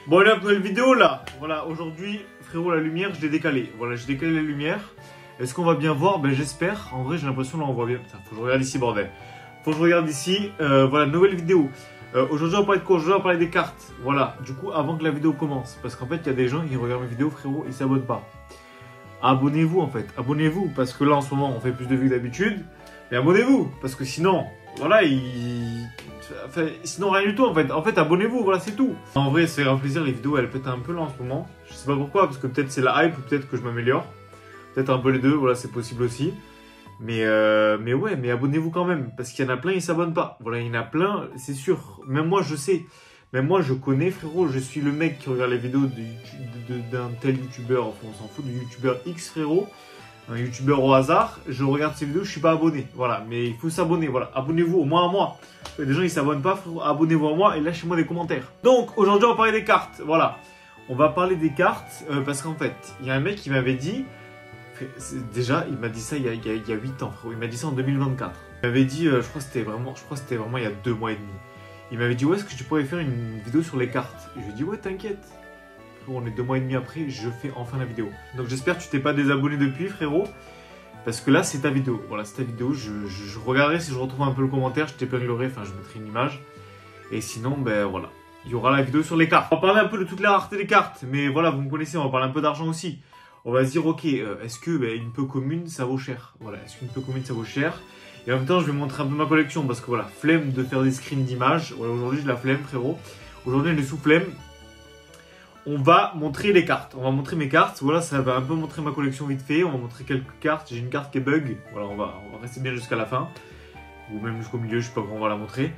Bon, allez, une nouvelle vidéo là. Voilà, aujourd'hui, frérot, la lumière, je l'ai décalée. Voilà, j'ai décalé la lumière. Est-ce qu'on va bien voir? Ben, j'espère. En vrai, j'ai l'impression là, on voit bien. Putain, faut que je regarde ici, bordel. Faut que je regarde ici. Voilà, nouvelle vidéo. Aujourd'hui, on va parler de quoi? Aujourd'hui, on va parler des cartes. Voilà, du coup, avant que la vidéo commence. Parce qu'en fait, il y a des gens qui regardent mes vidéos, frérot, ils s'abonnent pas. Abonnez-vous en fait. Abonnez-vous. Parce que là, en ce moment, on fait plus de vues que d'habitude. Mais abonnez-vous. Parce que sinon, voilà, enfin, sinon rien du tout en fait. En fait, abonnez-vous, voilà, c'est tout. En vrai, c'est un plaisir, les vidéos elles pètent un peu là en ce moment. Je sais pas pourquoi, parce que peut-être c'est la hype ou peut-être que je m'améliore. Peut-être un peu les deux, voilà, c'est possible aussi. Mais ouais, mais abonnez-vous quand même. Parce qu'il y en a plein, ils s'abonnent pas. Voilà, il y en a plein, c'est sûr. Même moi, je sais. Même moi, je connais, frérot. Je suis le mec qui regarde les vidéos d'un tel youtubeur. Enfin, on s'en fout, du youtubeur X, frérot. Un youtubeur au hasard, je regarde ces vidéos, je suis pas abonné, voilà, mais il faut s'abonner, voilà, abonnez-vous au moins à moi. Des gens ils s'abonnent pas, frérot, abonnez-vous à moi et lâchez-moi des commentaires. Donc aujourd'hui on va parler des cartes, voilà, on va parler des cartes parce qu'en fait, il y a un mec qui m'avait dit, déjà il m'a dit ça il y a 8 ans, frérot, il m'a dit ça en 2024. Il m'avait dit, je crois que c'était vraiment il y a 2 mois et demi. Il m'avait dit ouais, est-ce que tu pourrais faire une vidéo sur les cartes? Et je lui ai dit ouais, t'inquiète. On est 2 mois et demi après, je fais enfin la vidéo. Donc j'espère que tu t'es pas désabonné depuis, frérot. Parce que là, c'est ta vidéo. Voilà, c'est ta vidéo. Je regarderai si je retrouve un peu le commentaire. Je t'épinglerai, enfin, je mettrai une image. Et sinon, ben voilà. Il y aura la vidéo sur les cartes. On va parler un peu de toute la rareté des cartes. Mais voilà, vous me connaissez, on va parler un peu d'argent aussi. On va se dire, ok, est-ce que une peu commune, ça vaut cher? Voilà, est-ce qu'une peu commune, ça vaut cher? Et en même temps, je vais montrer un peu ma collection. Parce que voilà, flemme de faire des screens d'images. Voilà, aujourd'hui, j'ai la flemme, frérot. Aujourd'hui, elle est sous flemme. On va montrer les cartes, on va montrer mes cartes, voilà, ça va un peu montrer ma collection vite fait, on va montrer quelques cartes, j'ai une carte qui est bug, voilà, on va rester bien jusqu'à la fin, ou même jusqu'au milieu, je sais pas comment on va la montrer,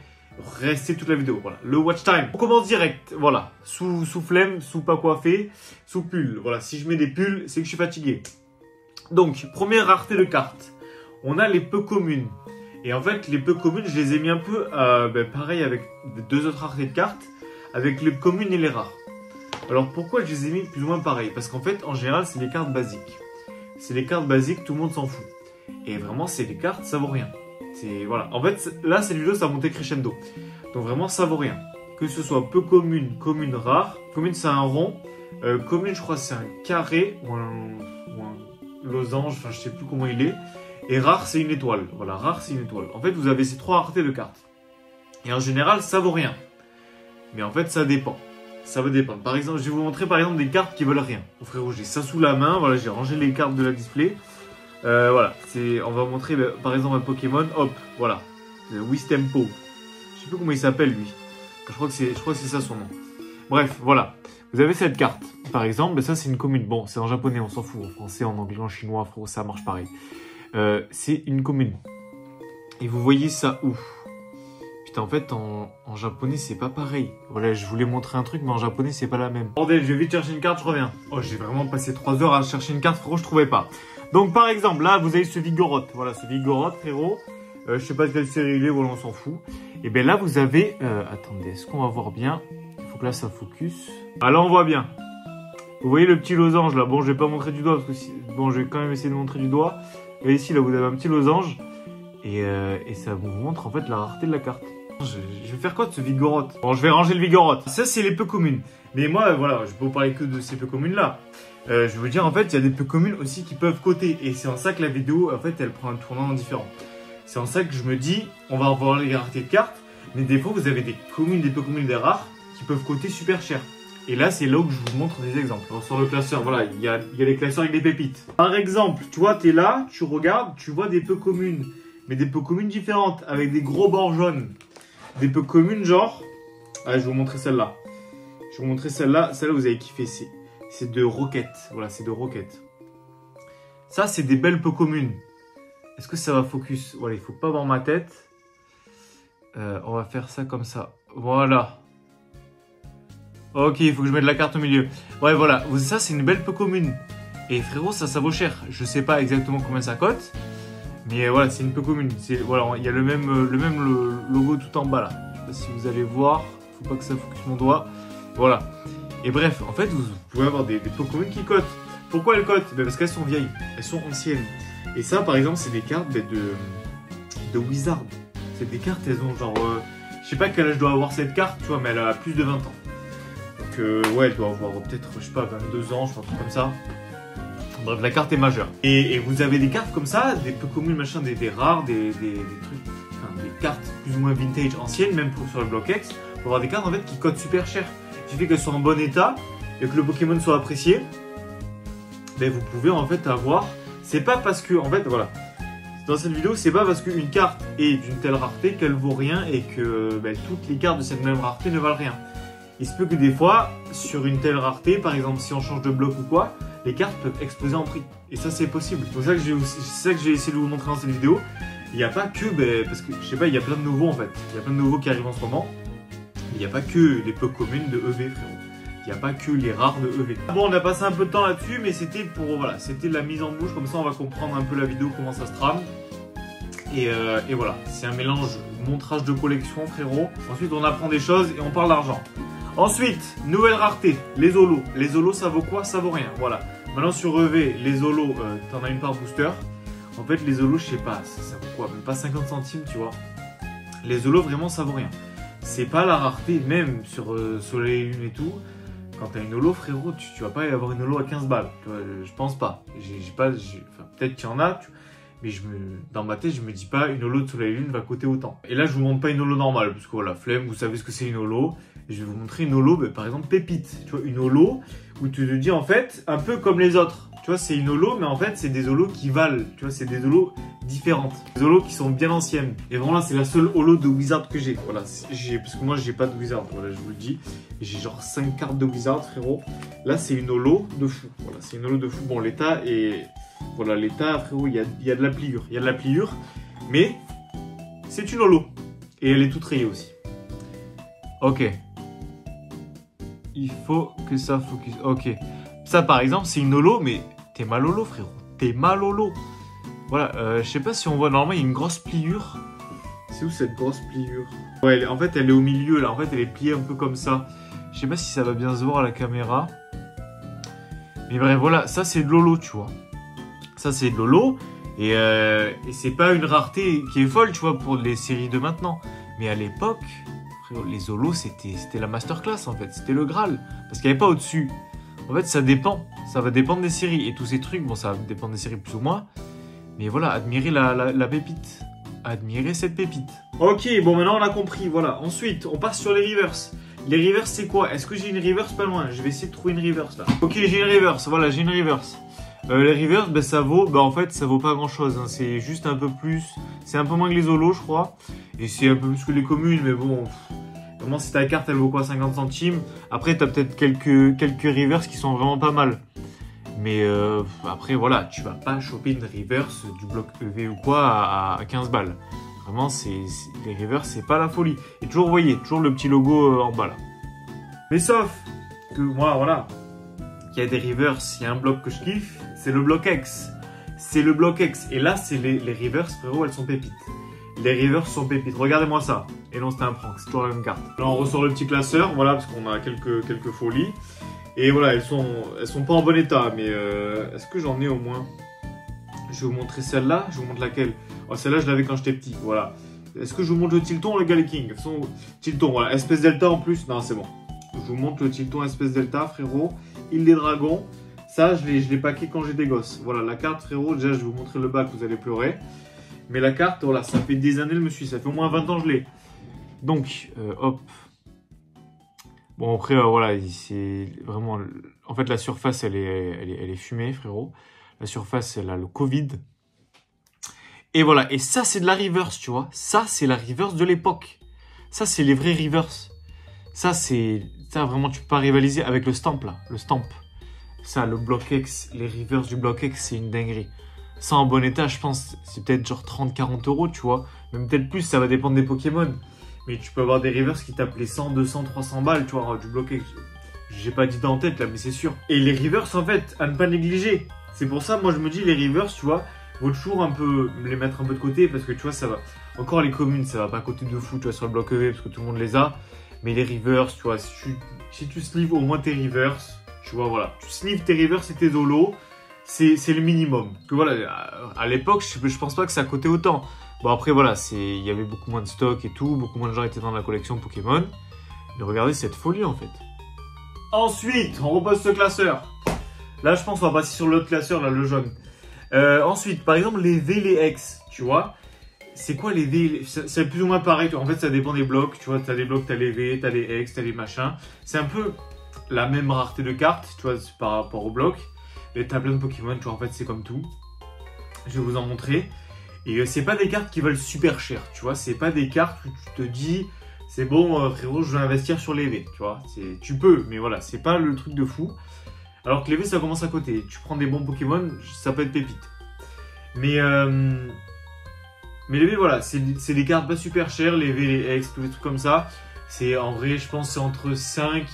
restez toute la vidéo, voilà, le watch time. On commence direct, voilà, sous flemme, sous pas coiffé, sous pull, voilà, si je mets des pulls, c'est que je suis fatigué. Donc, première rareté de cartes, on a les peu communes, et en fait, les peu communes, je les ai mis un peu, pareil avec deux autres raretés de cartes, avec les communes et les rares. Alors pourquoi je les ai mis plus ou moins pareil? Parce qu'en fait, en général, c'est les cartes basiques. C'est les cartes basiques, tout le monde s'en fout. Et vraiment, c'est les cartes, ça vaut rien. C'est voilà. En fait, là, cette vidéo, ça a monté crescendo. Donc vraiment, ça vaut rien. Que ce soit peu commune, commune rare. Commune, c'est un rond. Commune, je crois, c'est un carré ou un losange. Enfin, je sais plus comment il est. Et rare, c'est une étoile. Voilà, rare, c'est une étoile. En fait, vous avez ces 3 raretés de cartes. Et en général, ça vaut rien. Mais en fait, ça dépend. Ça va dépendre. Par exemple, je vais vous montrer par exemple des cartes qui veulent rien. Bon, frérot, j'ai ça sous la main. Voilà, j'ai rangé les cartes de la display. Voilà, on va montrer par exemple un Pokémon. Hop, voilà. Wistempo. Je sais plus comment il s'appelle lui. Je crois que c'est ça son nom. Bref, voilà. Vous avez cette carte. Par exemple, ça c'est une commune. Bon, c'est en japonais, on s'en fout. En français, en anglais, en chinois, frérot, ça marche pareil. C'est une commune. Et vous voyez ça où? En fait, en japonais, c'est pas pareil. Voilà, je voulais montrer un truc, mais en japonais, c'est pas la même. Bordel, je vais vite chercher une carte, je reviens. Oh, j'ai vraiment passé 3 heures à chercher une carte, frérot, je trouvais pas. Donc, par exemple, là, vous avez ce Vigoroth. Voilà, ce Vigoroth, frérot. Je sais pas quelle série il est, voilà, on s'en fout. Et bien là, vous avez... attendez, est-ce qu'on va voir bien? Il faut que là, ça focus. Ah, là, on voit bien. Vous voyez le petit losange, là. Bon, je vais pas montrer du doigt, parce que bon, je vais quand même essayer de montrer du doigt. Et ici, là, vous avez un petit losange. Et ça vous montre, en fait, la rareté de la carte. Je vais faire quoi de ce Vigoroth? Bon, je vais ranger le Vigoroth. Ça, c'est les peu communes. Mais moi, voilà, je peux vous parler que de ces peu communes-là. Je vais vous dire, en fait, il y a des peu communes aussi qui peuvent coter. Et c'est en ça que la vidéo, en fait, elle prend un tournant différent. C'est en ça que je me dis, on va revoir les raretés de cartes. Mais des fois, vous avez des communes, des peu communes, des rares qui peuvent coter super cher. Et là, c'est là où je vous montre des exemples. Alors, sur le classeur, voilà, il y a les classeurs avec des pépites. Par exemple, tu vois, tu es là, tu regardes, tu vois des peu communes. Mais des peu communes différentes, avec des gros bords jaunes. Des peu communes, genre... Ah, je vais vous montrer celle-là. Je vais vous montrer celle-là. Celle-là, vous avez kiffé. C'est de Rocket. Voilà, c'est de Rocket. Ça, c'est des belles peu communes. Est-ce que ça va focus? Voilà, il faut pas voir ma tête. On va faire ça comme ça. Voilà. Ok, il faut que je mette la carte au milieu. Ouais, voilà. Ça, c'est une belle peu commune. Et frérot, ça vaut cher. Je sais pas exactement combien ça cote. Mais voilà, c'est une peu commune. Voilà, il y a le même logo tout en bas là. Je sais pas si vous allez voir. Faut pas que ça focus mon doigt. Voilà. Et bref, en fait, vous pouvez avoir des peu communes qui cotent. Pourquoi elles cotent? Parce qu'elles sont vieilles. Elles sont anciennes. Et ça, par exemple, c'est des cartes de Wizard. C'est des cartes, elles ont genre... je sais pas quel âge doit avoir cette carte, tu vois, mais elle a plus de 20 ans. Donc ouais, elle doit avoir peut-être, je sais pas, 22 ans, je pense, un truc comme ça. Bref, la carte est majeure. Et vous avez des cartes comme ça, des peu communes, machin, des rares, des trucs, enfin, des cartes plus ou moins vintage anciennes, même sur le bloc X, pour avoir des cartes en fait qui cotent super cher. Il suffit qu'elles soient en bon état et que le Pokémon soit apprécié, ben vous pouvez en fait avoir. C'est pas parce que, en fait, voilà. Dans cette vidéo, c'est pas parce qu'une carte est d'une telle rareté qu'elle vaut rien et que ben, toutes les cartes de cette même rareté ne valent rien. Il se peut que des fois, sur une telle rareté, par exemple si on change de bloc ou quoi, les cartes peuvent exploser en prix. Et ça, c'est possible. C'est ça que j'ai essayé de vous montrer dans cette vidéo. Il n'y a pas que, ben, parce que je sais pas, il y a plein de nouveaux en fait. Il y a plein de nouveaux qui arrivent en ce moment. Il n'y a pas que les blocs communes de EV, frérot. Il n'y a pas que les rares de EV. Bon, on a passé un peu de temps là-dessus, mais c'était pour, voilà, c'était la mise en bouche. Comme ça, on va comprendre un peu la vidéo, comment ça se trame. Et voilà, c'est un mélange montrage de collection, frérot. Ensuite, on apprend des choses et on parle d'argent. Ensuite, nouvelle rareté, les holos. Les holos, ça vaut quoi? Ça vaut rien, voilà. Maintenant, sur EV, les holos, t'en as une par booster. En fait, les holos, je sais pas, ça vaut quoi? Même pas 50 centimes, tu vois. Les holos, vraiment, ça vaut rien. C'est pas la rareté, même sur Soleil et Lune et tout. Quand t'as une holo, frérot, tu vas pas avoir une holo à 15 balles. Je pense pas. Enfin, peut-être qu'il y en a, mais dans ma tête, je me dis pas une holo de Soleil et Lune va coûter autant. Et là, je vous montre pas une holo normale, parce que voilà, flemme, vous savez ce que c'est une holo. Et je vais vous montrer une holo, par exemple, pépite. Tu vois, une holo où tu te dis en fait, un peu comme les autres. Tu vois, c'est une holo, mais en fait, c'est des holos qui valent. Tu vois, c'est des holos différentes. Des holos qui sont bien anciennes. Et vraiment là, c'est la seule holo de Wizard que j'ai. Voilà, parce que moi, j'ai pas de Wizard. Voilà, je vous le dis. J'ai genre 5 cartes de Wizard, frérot. Là, c'est une holo de fou. Voilà, c'est une holo de fou. Bon, l'état est... Voilà, l'état, frérot, il y a de la pliure. Il y a de la pliure, mais c'est une holo. Et elle est toute rayée aussi. Ok. Il faut que ça focus. Ok. Ça, par exemple, c'est une holo, mais t'es mal holo, frérot. T'es mal holo. Voilà, je sais pas si on voit. Normalement, il y a une grosse pliure. C'est où cette grosse pliure? Ouais, en fait, elle est au milieu, là. En fait, elle est pliée un peu comme ça. Je sais pas si ça va bien se voir à la caméra. Mais bref, voilà. Ça, c'est de l'holo, tu vois. Ça, c'est de l'holo. Et c'est pas une rareté qui est folle, tu vois, pour les séries de maintenant. Mais à l'époque, les holos, c'était la masterclass, en fait. C'était le Graal. Parce qu'il n'y avait pas au-dessus. En fait, ça dépend. Ça va dépendre des séries. Et tous ces trucs, bon, ça va dépendre des séries plus ou moins. Mais voilà, admirez la pépite. Admirez cette pépite. Ok, bon, maintenant, on a compris. Voilà. Ensuite, on passe sur les reverse. Les reverse, c'est quoi? Est-ce que j'ai une reverse pas loin? Je vais essayer de trouver une reverse, là. Ok, j'ai une reverse. Voilà, j'ai une reverse. Les reverse, ben, ça vaut, en fait, ça vaut pas grand chose. Hein. C'est juste un peu plus. C'est un peu moins que les holos, je crois. Et c'est un peu plus que les communes, mais bon. Vraiment, si ta carte, elle vaut quoi, 50 centimes. Après, t'as peut-être quelques reverse qui sont vraiment pas mal. Mais après, voilà, tu vas pas choper une reverse du bloc EV ou quoi à 15 balles. Vraiment, les reverse, c'est pas la folie. Et toujours, vous voyez, toujours le petit logo en bas là. Mais sauf que moi, voilà, qu'il y a des reverse, il y a un bloc que je kiffe, c'est le bloc X. C'est le bloc X. Et là, c'est les reverse, frérot, elles sont pépites. Les reverse sont pépites. Regardez-moi ça. Et non, c'était un prank, c'est toujours la même carte. Là, on ressort le petit classeur, voilà, parce qu'on a quelques folies. Et voilà, elles sont pas en bon état, mais est-ce que j'en ai au moins? Je vais vous montrer celle-là. Je vous montre laquelle? Oh, celle-là, je l'avais quand j'étais petit, voilà. Est-ce que je vous montre le Tilton ou le Galaking? De toute façon, Tilton, voilà. Espèce Delta en plus. Non, c'est bon. Je vous montre le Tilton Espèce Delta, frérot. Île des Dragons. Ça, je l'ai packé quand j'étais gosse. Voilà, la carte, frérot. Déjà, je vais vous montrer le bac, vous allez pleurer. Mais la carte, voilà, ça fait des années, je me suis. Ça fait au moins 20 ans que je l'ai. Donc, hop. Bon, après, voilà, c'est vraiment... En fait, la surface, elle est fumée, frérot. La surface, elle a le Covid. Et voilà, et ça, c'est de la reverse, tu vois. Ça, c'est la reverse de l'époque. Ça, c'est les vrais reverse. Ça, c'est... Ça, vraiment, tu peux pas rivaliser avec le stamp, là. Le stamp. Ça, le bloc X, les reverse du bloc X, c'est une dinguerie. Ça, en bon état, je pense, c'est peut-être genre 30-40 euros, tu vois. Même peut-être plus, ça va dépendre des Pokémon. Mais tu peux avoir des reverse qui tapent les 100, 200, 300 balles, tu vois, du bloc X. J'ai pas dit en tête, là, mais c'est sûr. Et les reverse, en fait, à ne pas négliger. C'est pour ça, moi, je me dis, les reverse, tu vois, vaut toujours un peu les mettre un peu de côté, parce que, tu vois, ça va... Encore les communes, ça va pas coûter de fou, tu vois, sur le bloc EV, parce que tout le monde les a. Mais les reverse, tu vois, si tu sleeves au moins tes reverse, tu vois, voilà. Tu sleeves tes reverse et tes holos, c'est le minimum. Parce que voilà, à l'époque, je pense pas que ça coûtait autant. Bon, après, voilà, il y avait beaucoup moins de stock et tout, beaucoup moins de gens étaient dans la collection Pokémon. Mais regardez cette folie, en fait. Ensuite, on repose ce classeur. Là, je pense qu'on va passer sur l'autre classeur, là, le jaune. Ensuite, par exemple, les V, les X, tu vois. C'est quoi les V? C'est plus ou moins pareil. En fait, ça dépend des blocs. Tu vois, tu as des blocs, tu as les V, tu as les X, tu as les machins. C'est un peu la même rareté de cartes, tu vois, par rapport aux blocs. Et tu as plein de Pokémon, tu vois, en fait, c'est comme tout. Je vais vous en montrer. Et c'est pas des cartes qui valent super cher, tu vois. C'est pas des cartes où tu te dis, c'est bon, frérot, je vais investir sur les V, tu vois. Tu peux, mais voilà, c'est pas le truc de fou. Alors que les V, ça commence à côté. Tu prends des bons Pokémon, ça peut être pépite. Mais les V, voilà, c'est des cartes pas super chères. Les V, les X, tous les trucs comme ça. C'est en vrai, je pense, c'est entre 5.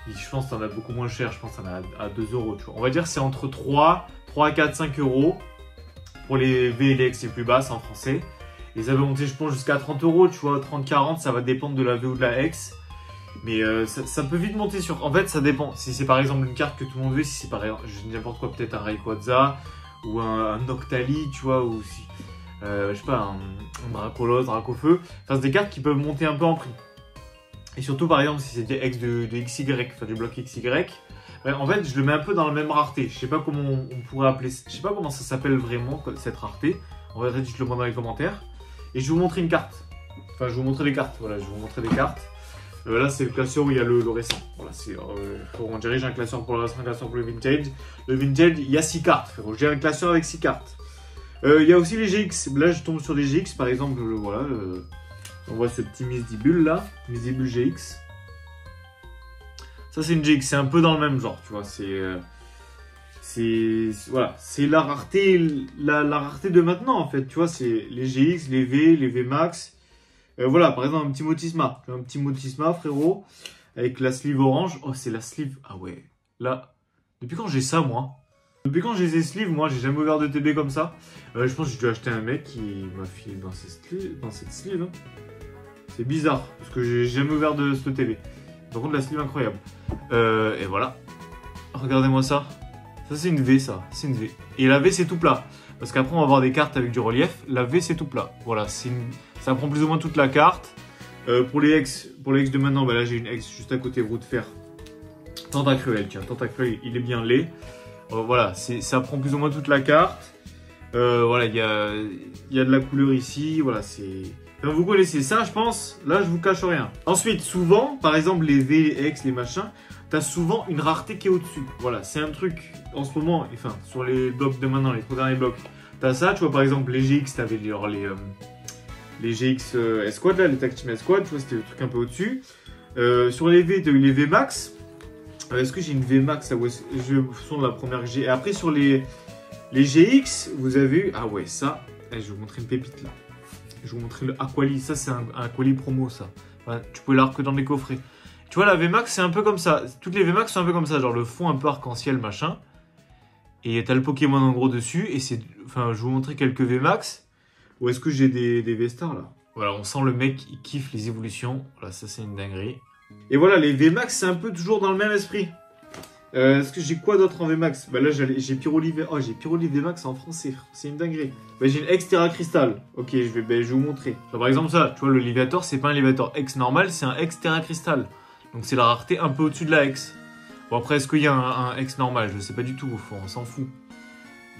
Et je pense que t'en as beaucoup moins cher. Je pense que t'en as à 2 euros, tu vois. On va dire c'est entre 3, 4, 5 euros. Pour les V et les X les plus basses en français. Et ça va monter, je pense, jusqu'à 30 euros, tu vois. 30, 40, ça va dépendre de la V ou de la X. Mais ça peut vite monter sur... En fait, ça dépend. Si c'est par exemple une carte que tout le monde veut, si c'est par exemple, je dis n'importe quoi, peut-être un Rayquaza ou un Octali, tu vois, ou si, je sais pas, un Dracolos, Dracofeu. Enfin, c'est des cartes qui peuvent monter un peu en prix. Et surtout, par exemple, si c'est des X de XY, enfin du bloc XY, ouais, en fait, je le mets un peu dans la même rareté. Je sais pas comment on pourrait appeler... Je sais pas comment ça s'appelle vraiment, cette rareté. En vrai, dites-le moi dans les commentaires. Et je vais vous montrer une carte. Enfin, je vais vous montrer des cartes. Voilà, je vais vous montrer des cartes. Là, c'est le classeur où il y a le récent. Voilà, on dirait j'ai un classeur pour le récent, un classeur pour le vintage. Le vintage, il y a 6 cartes, frérot. J'ai un classeur avec 6 cartes. Il y a aussi les GX. Là, je tombe sur des GX, par exemple. Voilà, on voit ce petit Misdibule là. Misdibule GX. Ça, c'est une GX. C'est un peu dans le même genre, tu vois. Voilà, c'est la rareté, la rareté de maintenant, en fait. Tu vois, c'est les GX, les V Max. Voilà, par exemple, un petit Motisma, frérot, avec la sleeve orange. Oh, c'est la sleeve. Ah ouais, là, depuis quand j'ai ça, moi? Depuis quand j'ai ces sleeves, moi, j'ai jamais ouvert de TB comme ça. Je pense que j'ai dû acheter un mec qui m'a filé dans cette sleeve. Hein. C'est bizarre, parce que j'ai jamais ouvert de ce TB. Par contre, la sleeve incroyable. Et voilà. Regardez-moi ça. Ça, c'est une V, ça. C'est une V. Et la V, c'est tout plat. Parce qu'après, on va avoir des cartes avec du relief. La V, c'est tout plat. Voilà, ça prend plus ou moins toute la carte. Pour les X de maintenant, bah là, j'ai une X juste à côté, roue de fer. Tentacruel, tiens. Tentacruel, il est bien laid. Voilà, ça prend plus ou moins toute la carte. Voilà, il y a de la couleur ici. Voilà, c'est... Enfin, vous connaissez ça, je pense. Là, je vous cache rien. Ensuite, souvent, par exemple, les V, les X, les machins, t'as souvent une rareté qui est au-dessus. Voilà, c'est un truc, en ce moment, enfin, sur les blocs de maintenant, les 3 derniers blocs, t'as ça, tu vois, par exemple, les GX, t'avais les GX Esquad, là, les Tag Team Esquad, tu vois, c'était le truc un peu au-dessus. Sur les V, t'as eu les V Max. Est-ce que j'ai une V Max? Je sens de la première que j'ai. Et après, sur les GX, vous avez eu... Ah ouais, ça, je vais vous montrer une pépite, là. Je vais vous montrer le Aquali. Ça, c'est un Aquali promo, ça. Enfin, tu peux l'avoir que dans les coffrets. Tu vois, la VMAX, c'est un peu comme ça. Toutes les VMAX sont un peu comme ça. Genre le fond un peu arc-en-ciel, machin. Et t'as le Pokémon en gros dessus. Et c'est... Enfin, je vais vous montrer quelques VMAX. Ou est-ce que j'ai des V-Stars, là? Voilà, on sent le mec, il kiffe les évolutions. Voilà, ça, c'est une dinguerie. Et voilà, les VMAX, c'est un peu toujours dans le même esprit. Est-ce que j'ai quoi d'autre en VMAX? Bah là, j'ai Pyrolive. Oh, j'ai Pyrolive VMAX en français. C'est une dinguerie. Bah, j'ai une X-Terra Crystal. Ok, je vais vous montrer. Bah, par exemple, ça, tu vois, le Livator, c'est pas un Livator X normal, c'est un X-Terra Crystal. Donc, c'est la rareté un peu au-dessus de la X. Bon, après, est-ce qu'il y a un X normal? Je sais pas du tout, au fond, on s'en fout.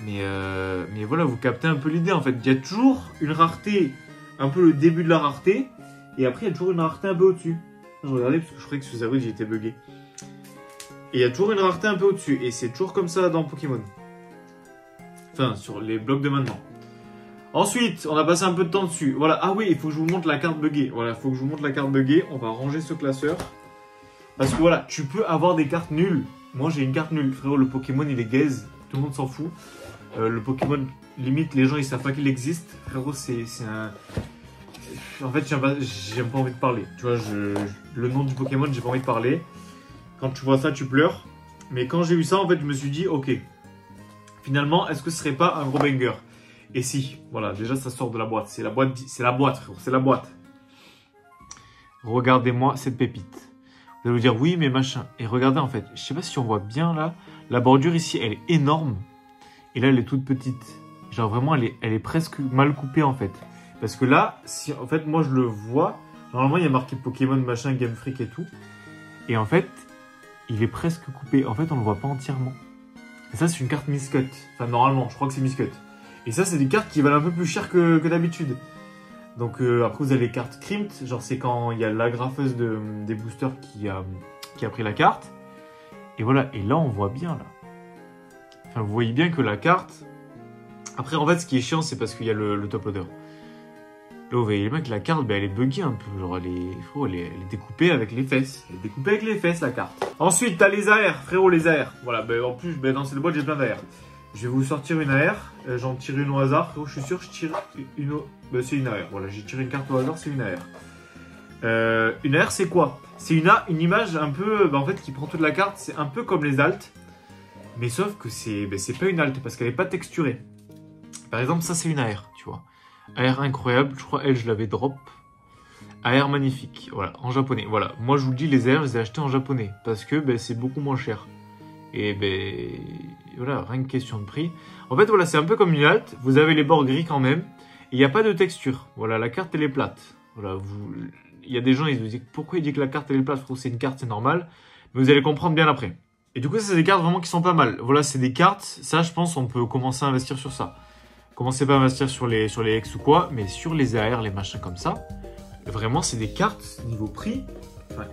Mais voilà, vous captez un peu l'idée, en fait. Il y a toujours une rareté, un peu le début de la rareté. Et après, il y a toujours une rareté un peu au-dessus. Je regardais parce que je croyais que sur avril, j'ai été bugué. Et il y a toujours une rareté un peu au-dessus. Et c'est toujours comme ça dans Pokémon. Enfin, sur les blocs de maintenant. Ensuite, on a passé un peu de temps dessus. Voilà. Ah oui, il faut que je vous montre la carte buggée. Voilà, il faut que je vous montre la carte buggée. On va ranger ce classeur. Parce que voilà, tu peux avoir des cartes nulles. Moi, j'ai une carte nulle. Frérot, le Pokémon, il est gaze. Tout le monde s'en fout. Le Pokémon, limite, les gens, ils savent pas qu'il existe. Frérot, c'est un... En fait, j'ai pas envie de parler. Tu vois, le nom du Pokémon, j'ai pas envie de parler. Quand tu vois ça, tu pleures. Mais quand j'ai vu ça, en fait, je me suis dit, ok, finalement, est-ce que ce serait pas un gros banger? Et si, voilà, déjà, ça sort de la boîte. C'est la boîte, frérot, c'est la boîte. Regardez-moi cette pépite. Vous allez vous dire, oui, mais machin. Et regardez, en fait, je sais pas si on voit bien, là, la bordure ici, elle est énorme. Et là, elle est toute petite. Genre, vraiment, elle est presque mal coupée, en fait. Parce que là, si, en fait, moi, je le vois. Normalement, il y a marqué Pokémon, machin, Game Freak et tout. Et en fait... il est presque coupé. En fait, on le voit pas entièrement. Et ça, c'est une carte miscut. Enfin, normalement, je crois que c'est miscut. Et ça, c'est des cartes qui valent un peu plus cher que d'habitude. Donc, après, vous avez les cartes crimped. Genre, c'est quand il y a l'agrafeuse des boosters qui a pris la carte. Et voilà. Et là, on voit bien, là. Enfin, vous voyez bien que la carte... Après, en fait, ce qui est chiant, c'est parce qu'il y a le top loader. Là, vous voyez bien que la carte, ben, elle est buggée un peu. Genre, elle est découpée avec les fesses. Elle est découpée avec les fesses, la carte. Ensuite, t'as les AR, frérot, les AR. Voilà, ben, en plus, ben, dans cette boîte, j'ai plein d'AR. Je vais vous sortir une AR. J'en tire une au hasard. Frérot, je suis sûr, je tire une au... Ben, c'est une AR. Voilà, j'ai tiré une carte au hasard, c'est une AR. Une AR, c'est quoi? C'est une image un peu, ben, en fait, qui prend toute la carte. C'est un peu comme les alts. Mais sauf que c'est pas une alt parce qu'elle n'est pas texturée. Par exemple, ça, c'est une AR, tu vois. AR incroyable, je crois, elle, je l'avais drop. AR magnifique, voilà, en japonais. Voilà, moi, je vous le dis, les AR, je les ai achetés en japonais parce que ben, c'est beaucoup moins cher. Et ben, voilà, rien que question de prix. En fait, voilà, c'est un peu comme une alt. Vous avez les bords gris quand même. Et il n'y a pas de texture. Voilà, la carte, elle est plate. Voilà, il y a des gens, ils vous disent, pourquoi il dit que la carte, elle est plate? Je trouve que c'est une carte, c'est normal. Mais vous allez comprendre bien après. Et du coup, ça, c'est des cartes vraiment qui sont pas mal. Voilà, c'est des cartes. Ça, je pense, on peut commencer à investir sur ça. Commencez pas à investir sur les X ou quoi, mais sur les AR, les machins comme ça. Vraiment, c'est des cartes niveau prix. Enfin,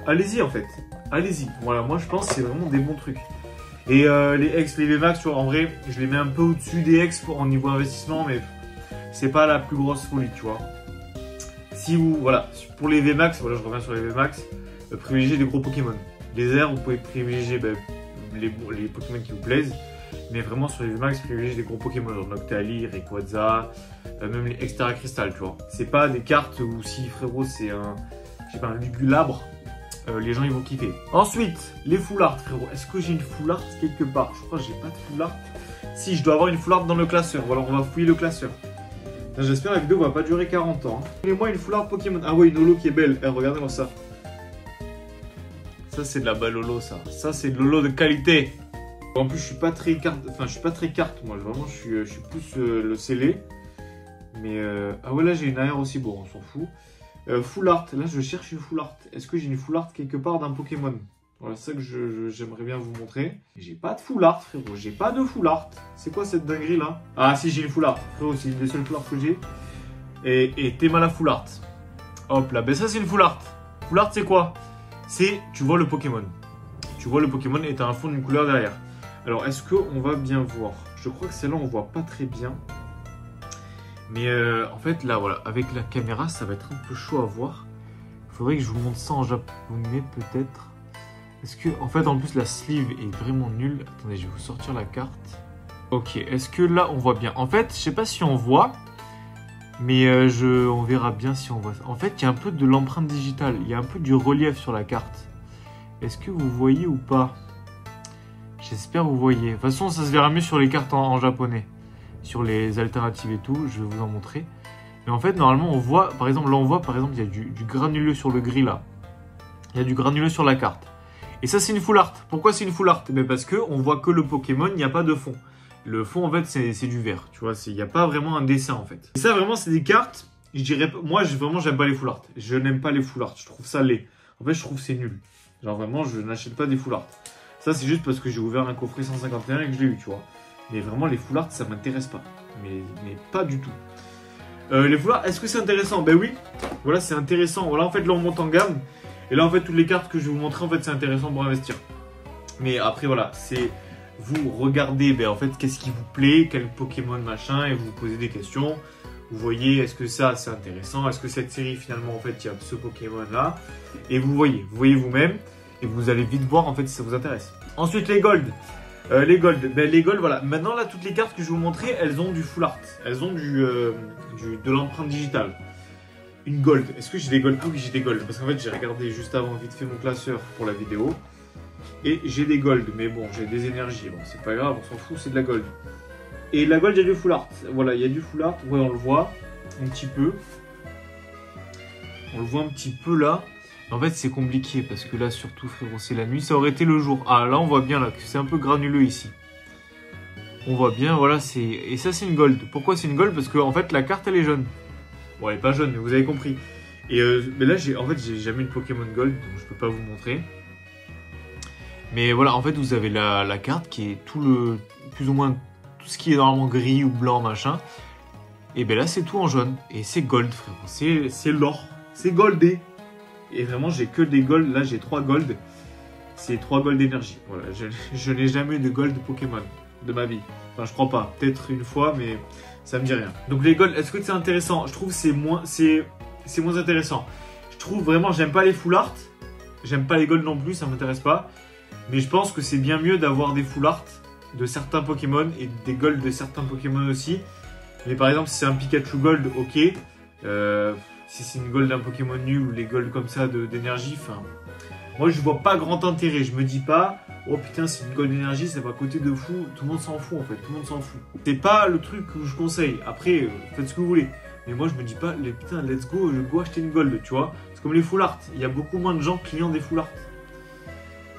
allez-y, en fait. Allez-y. Voilà, moi, je pense que c'est vraiment des bons trucs. Et les X, les VMAX, tu vois, en vrai, je les mets un peu au-dessus des X en niveau investissement, mais c'est pas la plus grosse folie, tu vois. Si vous, voilà, pour les VMAX, voilà, je reviens sur les VMAX, privilégiez des gros Pokémon. Les airs, vous pouvez privilégier ben, les Pokémon qui vous plaisent. Mais vraiment, sur les VMAX, privilégiez des gros Pokémon, genre Noctali, Rayquaza, même les Extera Crystal, tu vois. C'est pas des cartes où si, frérot, c'est un, je sais pas, un Lugulabre, les gens, ils vont kiffer. Ensuite, les full art, frérot. Est-ce que j'ai une full art quelque part? Je crois que j'ai pas de full art. Si, je dois avoir une full art dans le classeur. Voilà, on va fouiller le classeur. J'espère que la vidéo va pas durer 40 ans. Et moi, une full art Pokémon. Ah ouais, une holo qui est belle. Regardez-moi ça. Ça, c'est de la belle holo, ça. Ça, c'est de l'holo de qualité. En plus, je suis pas très carte. Enfin, je suis pas très carte, moi. Vraiment, je suis plus le scellé. Mais ah ouais, là, j'ai une AR aussi. Bon, on s'en fout. Full art. Là, je cherche une full art. Est-ce que j'ai une full art quelque part d'un Pokémon? Voilà, c'est ça que j'aimerais bien vous montrer. J'ai pas de full art, frérot. J'ai pas de full art. C'est quoi cette dinguerie là? Ah, si, j'ai une full art. Frérot, c'est une des seules full art que j'ai. Et t'es mal à full art. Hop là. Ben, ça, c'est une full art. Full art, c'est quoi? C'est, tu vois le Pokémon. Tu vois le Pokémon et tu as un fond d'une couleur derrière. Alors, est-ce qu'on va bien voir? Je crois que celle-là, on voit pas très bien. Mais en fait, là, voilà, avec la caméra, ça va être un peu chaud à voir. Il faudrait que je vous montre ça en japonais, peut-être. Est-ce que, en fait, en plus, la sleeve est vraiment nulle. Attendez, je vais vous sortir la carte. Ok, est-ce que là, on voit bien? En fait, je sais pas si on voit, mais on verra bien si on voit ça. En fait, il y a un peu de l'empreinte digitale. Il y a un peu du relief sur la carte. Est-ce que vous voyez ou pas? J'espère que vous voyez. De toute façon, ça se verra mieux sur les cartes en japonais. Sur les alternatives et tout, je vais vous en montrer. Mais en fait, normalement, on voit, par exemple, là, on voit, par exemple, il y a du granuleux sur le gris, là. Il y a du granuleux sur la carte. Et ça, c'est une full art. Pourquoi c'est une full art? Mais parce qu'on voit que le Pokémon, il n'y a pas de fond. Le fond, en fait, c'est du vert. Tu vois, il n'y a pas vraiment un dessin, en fait. Et ça, vraiment, c'est des cartes. Je dirais, moi, vraiment, j'aime pas les full art. Je n'aime pas les full art. Je trouve ça laid. En fait, je trouve que c'est nul. Genre, vraiment, je n'achète pas des full art. Ça, c'est juste parce que j'ai ouvert un coffret 151 et que je l'ai eu, tu vois. Mais vraiment, les full art, ça m'intéresse pas. Mais pas du tout. Les full art, est-ce que c'est intéressant? Ben oui. Voilà, c'est intéressant. Voilà, en fait, là, on monte en gamme. Et là, en fait, toutes les cartes que je vais vous montrer, en fait, c'est intéressant pour investir. Mais après, voilà, c'est... Vous regardez, ben, en fait, qu'est-ce qui vous plaît, quel Pokémon, machin, et vous vous posez des questions. Vous voyez, est-ce que ça, c'est intéressant? Est-ce que cette série, finalement, en fait, il y a ce Pokémon-là? Et vous voyez vous-même. Et vous allez vite voir, en fait, si ça vous intéresse. Ensuite, les Gold. Les Gold, voilà. Maintenant, là, toutes les cartes que je vais vous montrer, elles ont du full art. Elles ont de l'empreinte digitale. Une Gold. Est-ce que j'ai des Gold? Ah oui, j'ai des Gold. Parce qu'en fait, j'ai regardé juste avant vite fait mon classeur pour la vidéo. Et j'ai des Gold. Mais bon, j'ai des énergies. Bon, c'est pas grave, on s'en fout, c'est de la Gold. Et la Gold, il y a du full art. Voilà, il y a du full art. Ouais, on le voit un petit peu. On le voit un petit peu là. En fait, c'est compliqué parce que là, surtout, frérot, c'est la nuit. Ça aurait été le jour. Ah, là, on voit bien là que c'est un peu granuleux ici. On voit bien, voilà, c'est... Et ça, c'est une Gold. Pourquoi c'est une Gold? Parce que, en fait, la carte, elle est jaune. Bon, elle est pas jaune, mais vous avez compris. Et mais là, en fait, j'ai jamais une Pokémon Gold, donc je peux pas vous montrer. Mais voilà, en fait, vous avez la carte qui est plus ou moins tout ce qui est normalement gris ou blanc, machin. Et ben là, c'est tout en jaune. Et c'est gold, frère. C'est l'or. C'est goldé. Et vraiment, j'ai que des gold. Là, j'ai 3 gold. C'est 3 gold d'énergie. Voilà, je n'ai jamais eu de gold Pokémon de ma vie. Enfin, je crois pas. Peut-être une fois, mais ça me dit rien. Donc les gold, est-ce que c'est intéressant? Je trouve que c'est moins intéressant. Je trouve vraiment, j'aime pas les full art. J'aime pas les gold non plus, ça m'intéresse pas. Mais je pense que c'est bien mieux d'avoir des full art de certains Pokémon et des gold de certains Pokémon aussi. Mais par exemple, si c'est un Pikachu gold, ok. Si c'est une gold d'un Pokémon nul ou les gold comme ça d'énergie, enfin... Moi, je vois pas grand intérêt. Je me dis pas, oh putain, c'est une gold d'énergie, ça va coûter de fou. Tout le monde s'en fout en fait, tout le monde s'en fout. C'est pas le truc que je conseille. Après, faites ce que vous voulez. Mais moi, je me dis pas, putain, let's go, je go acheter une gold, tu vois. C'est comme les full art. Il y a beaucoup moins de gens clients des full art.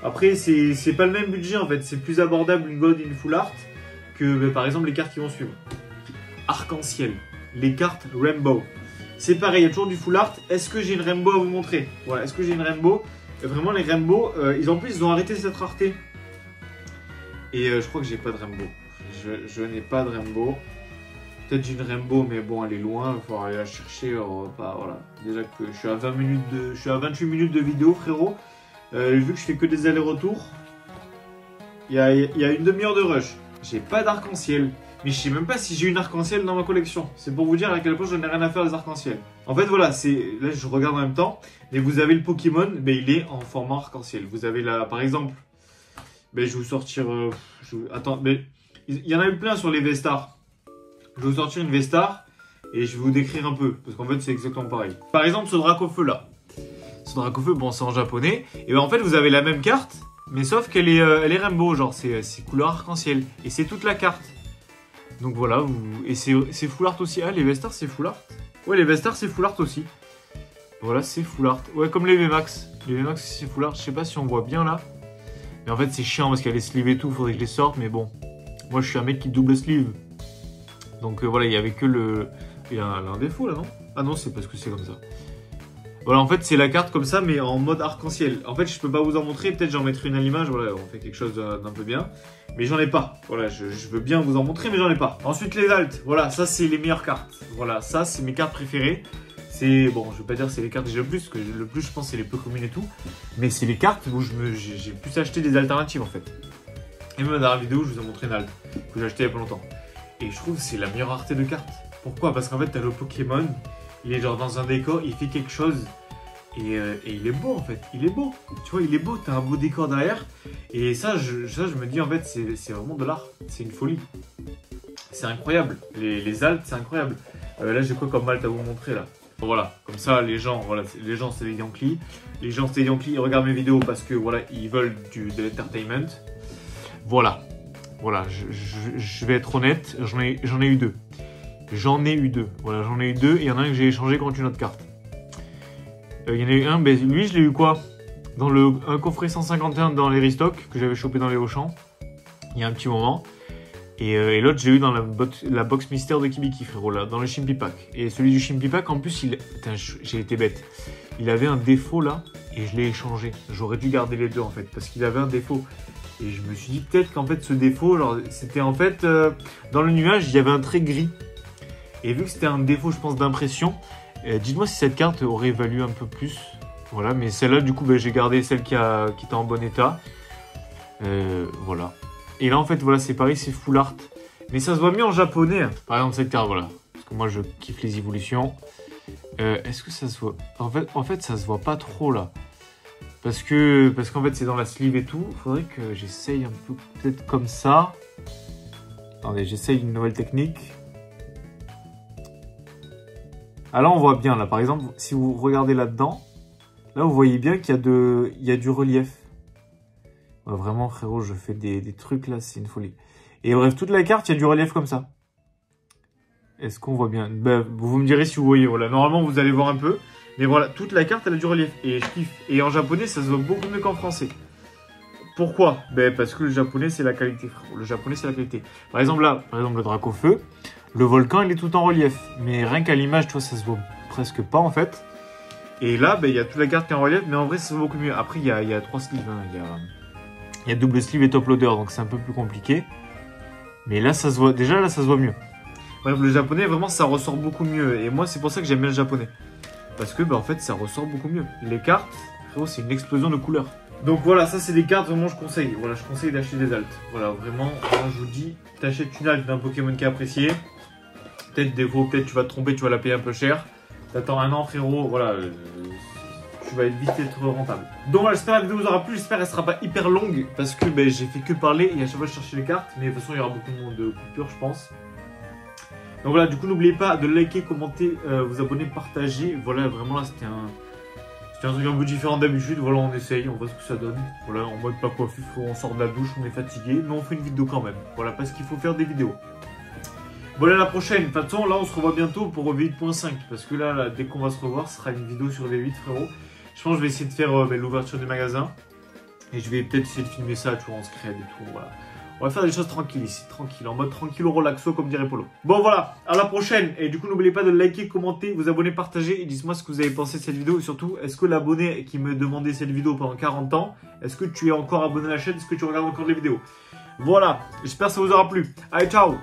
Après, c'est pas le même budget en fait. C'est plus abordable une gold et une full art que par exemple les cartes qui vont suivre. Arc-en-ciel, les cartes Rainbow. C'est pareil, il y a toujours du full art. Est-ce que j'ai une Rainbow à vous montrer? Voilà, est-ce que j'ai une Rainbow? Vraiment, les Rainbow, ils ont arrêté cette rareté. Et je crois que j'ai pas de Rainbow. Je n'ai pas de Rainbow. Peut-être j'ai une Rainbow, mais bon, elle est loin. Il faut aller la chercher. Voilà. Déjà que je suis à 28 minutes de vidéo, frérot. Vu que je fais que des allers-retours, il y a une demi-heure de rush. J'ai pas d'arc-en-ciel. Mais je sais même pas si j'ai une arc-en-ciel dans ma collection. C'est pour vous dire à quel point je n'ai rien à faire des arc-en-ciel. En fait, voilà, là je regarde en même temps. Mais vous avez le Pokémon, mais il est en format arc-en-ciel. Vous avez là, par exemple, mais je vais vous sortir. Attends, mais il y en a eu plein sur les V-Stars. Je vais vous sortir une V-Star et je vais vous décrire un peu. Parce qu'en fait, c'est exactement pareil. Par exemple, ce Dracofeu là. Ce Dracofeu, bon, c'est en japonais. Et ben en fait, vous avez la même carte, mais sauf qu'elle est rainbow, genre c'est couleur arc-en-ciel. Et c'est toute la carte. Donc voilà, et c'est full art aussi. Ah, les V-Stars, c'est full art. Ouais, les V-Stars, c'est full art aussi. Voilà, c'est full art. Ouais, comme les VMAX. Les VMAX, c'est full art. Je sais pas si on voit bien là. Mais en fait, c'est chiant parce qu'il y a les sleeves et tout. Faudrait que je les sorte. Mais bon, moi, je suis un mec qui double sleeve. Donc voilà, il y avait que le... Il y a un défaut là, non? Ah non, c'est parce que c'est comme ça. Voilà, en fait, c'est la carte comme ça, mais en mode arc-en-ciel. En fait, je peux pas vous en montrer. Peut-être j'en mettrai une à l'image. Voilà, on fait quelque chose d'un peu bien. Mais j'en ai pas. Voilà, je veux bien vous en montrer, mais j'en ai pas. Ensuite, les altes. Voilà, ça, c'est les meilleures cartes. Voilà, ça, c'est mes cartes préférées. C'est, bon, je vais pas dire c'est les cartes que j'ai le plus, parce que le plus, je pense, c'est les peu communes et tout. Mais c'est les cartes où j'ai plus acheté des alternatives, en fait. Et même dans la vidéo, je vous ai montré une alt que j'ai acheté il y a pas longtemps. Et je trouve que c'est la meilleure rareté de cartes. Pourquoi? Parce qu'en fait, t'as le Pokémon, il est genre dans un décor, il fait quelque chose. Et il est beau en fait, il est beau. Tu vois, il est beau, t'as un beau décor derrière. Et ça, je me dis en fait, c'est vraiment de l'art. C'est une folie. C'est incroyable. Les altes, c'est incroyable. Là, j'ai quoi comme alt à vous montrer là? Voilà, comme ça, les gens, c'est les Yankees. Les gens, c'est les Yankees, ils regardent mes vidéos parce que voilà, ils veulent de l'entertainment. Voilà. Voilà, je vais être honnête, j'en ai eu deux. Voilà, j'en ai eu deux et il y en a un que j'ai échangé contre une autre carte. Il y en a eu un, mais lui je l'ai eu quoi? Dans un coffret 151 dans les restocks que j'avais chopé dans les Auchan il y a un petit moment. Et l'autre j'ai eu dans la box mystère de Kibiki, frérot, là, dans le Chimpy Pack. Et celui du Chimpy Pack, en plus, putain, j'ai été bête. Il avait un défaut là et je l'ai échangé. J'aurais dû garder les deux en fait parce qu'il avait un défaut. Et je me suis dit peut-être qu'en fait ce défaut, c'était en fait dans le nuage il y avait un trait gris. Et vu que c'était un défaut, je pense, d'impression, dites-moi si cette carte aurait valu un peu plus. Voilà, mais celle-là, du coup, j'ai gardé celle qui était en bon état. Voilà. Et là, en fait, voilà, c'est pareil, c'est full art. Mais ça se voit mieux en japonais. Hein. Par exemple, cette carte, voilà. Parce que moi, je kiffe les évolutions. Est-ce que ça se voit? En fait, ça se voit pas trop, là. Parce qu'en fait, c'est dans la sleeve et tout. Faudrait que j'essaye un peu, peut-être comme ça. Attendez, j'essaye une nouvelle technique. Ah là, on voit bien, là. Par exemple, si vous regardez là-dedans, là, vous voyez bien qu'il y a du relief. Ouais, vraiment, frérot, je fais des trucs, là, c'est une folie. Et bref, toute la carte, il y a du relief comme ça. Est-ce qu'on voit bien? Vous me direz si vous voyez. Voilà, normalement, vous allez voir un peu. Mais voilà, toute la carte, elle a du relief. Et je kiffe. Et en japonais, ça se voit beaucoup mieux qu'en français. Pourquoi? Parce que le japonais, c'est la qualité, frérot. Le japonais, c'est la qualité. Par exemple, là, le Dracofeu, le volcan, il est tout en relief. Mais rien qu'à l'image, tu vois, ça se voit presque pas, en fait. Et là, il y a toute la carte qui est en relief. Mais en vrai, ça se voit beaucoup mieux. Après, il y a 3 sleeves. Hein. Il y a double sleeve et top loader, donc c'est un peu plus compliqué. Mais là, ça se voit. Déjà, là, ça se voit mieux. Bref, le japonais, vraiment, ça ressort beaucoup mieux. Et moi, c'est pour ça que j'aime bien le japonais. Parce que, bah, en fait, ça ressort beaucoup mieux. Les cartes, frérot, c'est une explosion de couleurs. Donc voilà, ça, c'est des cartes, vraiment, je conseille. Voilà, je conseille d'acheter des altes. Voilà, vraiment, moi, je vous dis, t'achètes une alte d'un Pokémon qui est apprécié. Peut-être des fois, peut-être tu vas te tromper, tu vas la payer un peu cher. T'attends un an, frérot, voilà. Tu vas vite être rentable. Donc voilà, j'espère que la vidéo vous aura plu, j'espère qu'elle sera pas hyper longue parce que ben, j'ai fait que parler et à chaque fois je cherchais les cartes, mais de toute façon il y aura beaucoup de coupures je pense. Donc voilà, du coup n'oubliez pas de liker, commenter, vous abonner, partager. Voilà, vraiment là c'était un truc un peu différent d'habitude, voilà on essaye, on voit ce que ça donne. Voilà, en mode pas coiffé, on sort de la douche, on est fatigué, mais on fait une vidéo quand même. Voilà, parce qu'il faut faire des vidéos. Voilà, à la prochaine. De toute façon, là on se revoit bientôt pour V8.5 parce que là, dès qu'on va se revoir, ce sera une vidéo sur V8 frérot. Je pense que je vais essayer de faire l'ouverture du magasin. Et je vais peut-être essayer de filmer ça, tu vois, en scred et tout, voilà. On va faire des choses tranquilles ici, tranquille, en mode tranquille au relaxo, comme dirait Polo. Bon, voilà, à la prochaine. Et du coup, n'oubliez pas de liker, commenter, vous abonner, partager. Et dites-moi ce que vous avez pensé de cette vidéo. Et surtout, est-ce que l'abonné qui me demandait cette vidéo pendant 40 ans, est-ce que tu es encore abonné à la chaîne? Est-ce que tu regardes encore les vidéos? Voilà, j'espère que ça vous aura plu. Allez, ciao!